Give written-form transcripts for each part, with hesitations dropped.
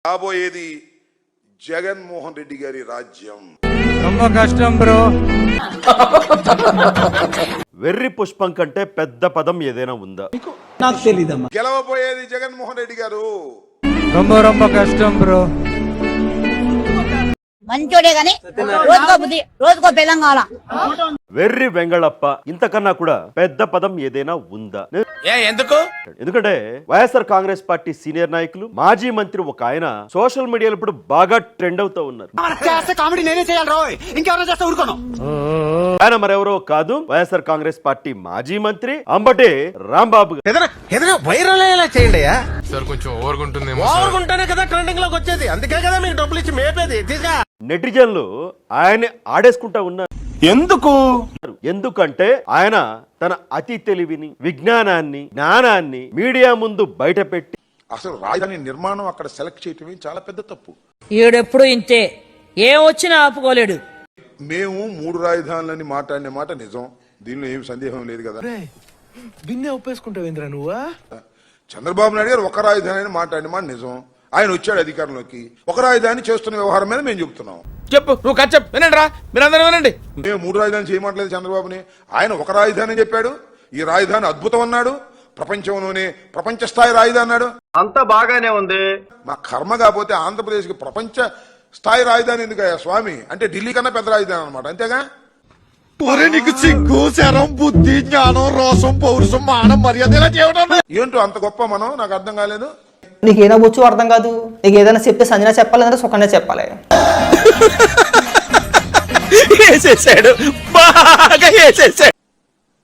రాబోయేది జగన్మోహన్ రెడ్డి గారి రాజ్యం. ரொம்ப కష్టం బ్రో. వెర్రి పుష్పం కంటే పెద్ద పదం ఏదైనా ఉందా? నాకు తెలీదమ్మా. గెలవబోయేది జగన్మోహన్ రెడ్డి గారు. ரொம்ப కష్టం బ్రో. మంచోడే గాని రోజుకో తెలంగాణ. వెర్రి వెంగళప్ప ఇంతకన్నా కూడా పెద్ద పదం ఏదైనా ఉందా? ఎందుకంటే వైఎస్ఆర్ కాంగ్రెస్ పార్టీ సీనియర్ నాయకులు మాజీ మంత్రి ఒక ఆయన సోషల్ మీడియాలో ఇప్పుడు బాగా ట్రెండ్ అవుతూ ఉన్నారు. ఆయన మరెవరో కాదు, వైఎస్ఆర్ కాంగ్రెస్ పార్టీ మాజీ మంత్రి అంబటి రాంబాబు. వైరల్ అయ్యేలా చేయండి సార్, కొంచెం ఓవర్గుంటుంది. ఓవర్గుంటేనే కదా ట్రెండింగ్ లోకి వచ్చేది, అందుకే కదా మీకు డబ్బులు ఇచ్చి మేపేది. నెటిజన్లు ఆయన్ని ఆడేసుకుంటా ఉన్నారు. ఎందుకంటే ఆయన తన అతి తెలివిని, విజ్ఞానాన్ని, జ్ఞానాన్ని మీడియా ముందు బయట పెట్టి అసలు రాజధాని నిర్మాణం అక్కడ సెలెక్ట్ చేయటమే చాలా పెద్ద తప్పు. ఈడెప్పుడు ఇంతే, ఏం వచ్చినా ఆపుకోలేడు. మేము 3 రాజధానులని మాట్లాడిన మాట నిజం, దీనిలో ఏం సందేహం లేదు కదా. బిన్నే ఒప్పేసుకుంటావేంద్రా నువ్వా? చంద్రబాబు నాయుడు గారు ఒక రాజధాని అని మాట్లాడిన మాట నిజం. ఆయన వచ్చాడు అధికారంలోకి, ఒక రాజధాని చేస్తున్న వ్యవహారం మీద మేము చెబుతున్నాం. చెప్పు, నువ్వు కథ చెప్పు, వినండి రా, మీరందరూ వినండి. మేము 3 రాజధాని చేయమంటలేదు చంద్రబాబుని. ఆయన ఒక రాజధాని చెప్పాడు. ఈ రాజధాని అద్భుతం అన్నాడు, ప్రపంచంలోనే ప్రపంచ స్థాయి రాజధాని అన్నాడు. అంతా బాగానే ఉంది. మా కర్మ కాకపోతే ఆంధ్రప్రదేశ్ కి ప్రపంచ స్థాయి రాజధాని ఎందుకయ్యా స్వామి? అంటే ఢిల్లీ కన్నా పెద్ద రాజధాని అనమాట, అంతేగా? నీకు సిగ్గు, శరం, బుద్ధి, జ్ఞానం, రోసం, పౌరుషం, మానం, మర్యాద ఏంటో అంత గొప్ప మనం, నాకు అర్థం కాలేదు. నీకు ఏదో వచ్చు అర్థం కాదు. నీకు ఏదైనా చెప్తే సంజన చెప్పాలి, అంటే సుకన్య చెప్పాలి.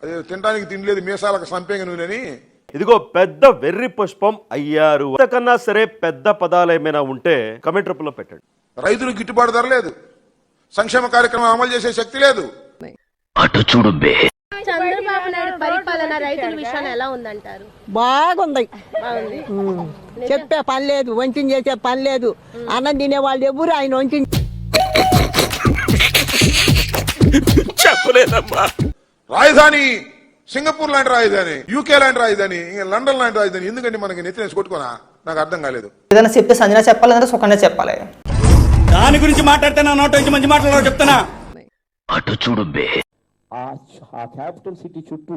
అదే తినడానికి తినలేదు, మీసాలకు సంపేంగ నూనెని. ఇదిగో పెద్ద వెర్రి పుష్పం అయ్యారు. అంతకన్నా సరే పెద్ద పదాలు ఏమైనా ఉంటే కమెంట్ రూపంలో పెట్టండి. రైతులకు గిట్టుబాటు ధర లేదు, సంక్షేమ కార్యక్రమం అమలు చేసే శక్తి లేదు. అటు చూడు బే. చంద్రబాబు నాయుడు పరిపాలన రైతుల విషయాన్ని ఎలా ఉందంటారు? బాగుంది. చెప్పే పని లేదు, వంచిన చేసే పని లేదు. అన్నం తినే వాళ్ళు ఎవరు ఆయన వంచిన చెప్పలేదమ్మా. రాజధాని సింగపూర్ లాంటి రాజధాని, యూకే లాంటి రాజధాని, లండన్ లాంటి రాజధాని ఎందుకంటే మనకి నెత్తినేసి కొట్టుకోనా? నాకు అర్థం కాలేదు. ఏదైనా చెప్తే సంజన చెప్పాలి, అంటే సుకన్య చెప్పాలి. దాని గురించి మాట్లాడితే నా నోట్ నుంచి మంచి మాట్లాడారు చెప్తానా. అటు చూడు బే. ఆ క్యాపిటల్ సిటీ చుట్టూ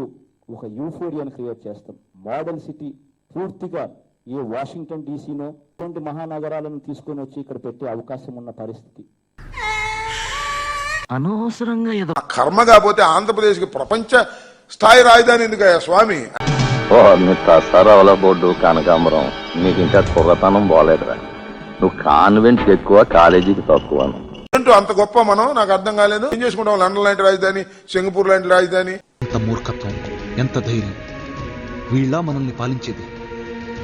ఒక యూఫోరియాను క్రియేట్ చేస్తాం. మోడల్ సిటీ పూర్తిగా ఏ వాషింగ్టన్ డీసీనో ఇటువంటి మహానగరాలను తీసుకొని వచ్చి ఇక్కడ పెట్టే అవకాశం ఉన్న పరిస్థితి. అనవసరంగా ఏదో కర్మ కాకపోతే ఆంధ్రప్రదేశ్ కి ప్రపంచ స్థాయి రాజధాని ఎందుకయ్యా స్వామి? సరవల బోర్డు కనకాంబరం, నీకు ఇంకా కుర్రతనం పోలేదురా. నువ్వు కాన్వెంట్ ఎక్కువ, కాలేజీకి తక్కువ. ఏంటో అంత గొప్ప మనం, నాకు అర్థం కాలేదు. ఏం చేసుకుంటాం? లండన్ లాంటి రాజధాని, సింగపూర్ లాంటి రాజధాని. ఎంత మూర్ఖత్వం, ఎంత ధైర్యం! వీళ్ళ మనల్ని పాలించేది,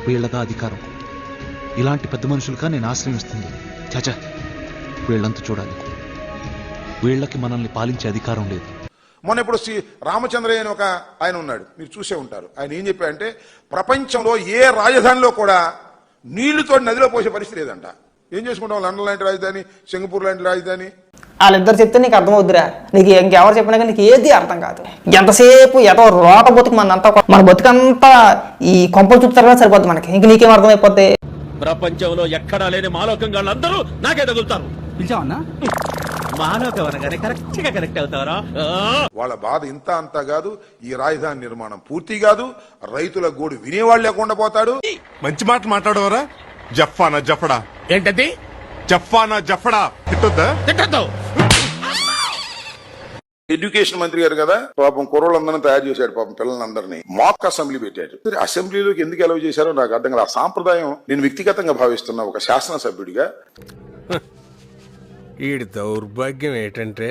వీళ్ళగా అధికారం. ఇలాంటి పెద్ద మనుషులుగా నేను ఆశ్రయిస్తుంది. చాచా, వీళ్ళంతా చూడాలి. వీళ్ళకి మనల్ని పాలించే అధికారం లేదు. మొన్న ఇప్పుడు రామచంద్రయ్య అని ఒక ఆయన ఉన్నాడు, మీరు చూసే ఉంటారు. ఆయన ఏం చెప్పాడంటే ప్రపంచంలో ఏ రాజధానిలో కూడా నీళ్లుతో నదిలో పోసే పరిస్థితి లేదంట. ఏం చేసుకుంటాం? లండన్ లాంటి రాజధాని, సింగపూర్ లాంటి రాజధాని. వాళ్ళిద్దరు చెప్తే నీకు అర్థమవుద్దురా. నీకు ఇంకెవరు చెప్పినా కానీ నీకు ఏది అర్థం కాదు. ఎంతసేపు ఏదో రోట బతుకు మన బతుకంతా ఈ కొంపలు చూపుతారు కదా సరిపోద్ది మనకి. ఇంక నీకేం అర్థమైపోద్ది? ప్రపంచంలో ఎక్కడా లేని మాలోకం వాళ్ళందరూ నాకే తగులుతారు. పిలిచావన్నా? మాలోకం అనగానే కరెక్ట్ గా కనెక్ట్ అవుతారా? వాళ్ళ బాధ ఇంత అంతా కాదు. ఈ రాజధాని నిర్మాణం పూర్తి కాదు, రైతుల గోడు వినేవాళ్ళు లేకుండా పోతాడు. మంచి మాట మాట్లాడవరా? జఫానా జఫడా ఏంటది? జఫానా జఫడా తిట్టొద్దా? తిట్టద్దు. ఎడ్యుకేషన్ మంత్రి గారు కదా, పాపం కుర్రోళ్ళందరినీ తయారు చేశాడు. పాపం పిల్లలందరినీ మాక్ అసెంబ్లీ పెట్టాడు. అసెంబ్లీలోకి ఎందుకు అలౌ చేశారో నాకు అర్థం కాదు. ఆ సాంప్రదాయం నేను వ్యక్తిగతంగా భావిస్తున్నా ఒక శాసనసభ్యుడిగా. ఈ దౌర్భాగ్యం ఏంటంటే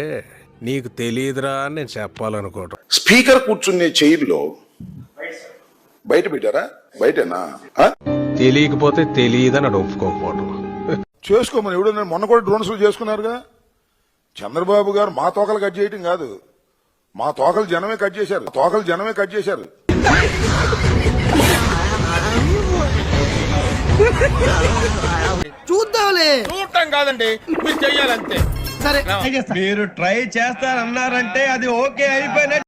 నీకు తెలియదురా అని నేను చెప్పాలనుకోవటం. స్పీకర్ కూర్చునే చైర్లో బయట పెట్టారా? బయటనా? తెలియకపోతే తెలియదని అది ఒప్పుకోకపోవటం. చేసుకోమని ఎవడన్నా మొన్న కూడా డ్రోన్స్ చేసుకున్నారుగా. చంద్రబాబు గారు మా తోకలు కట్ చేయటం కాదు, మా తోకలు జనమే కట్ చేశారు. చూద్దాంలే. చూడటం కాదండి, మీరు చెయ్యాలంతే. సరే, మీరు ట్రై చేస్తారన్నారంటే అది ఓకే అయిపోయినట్టు.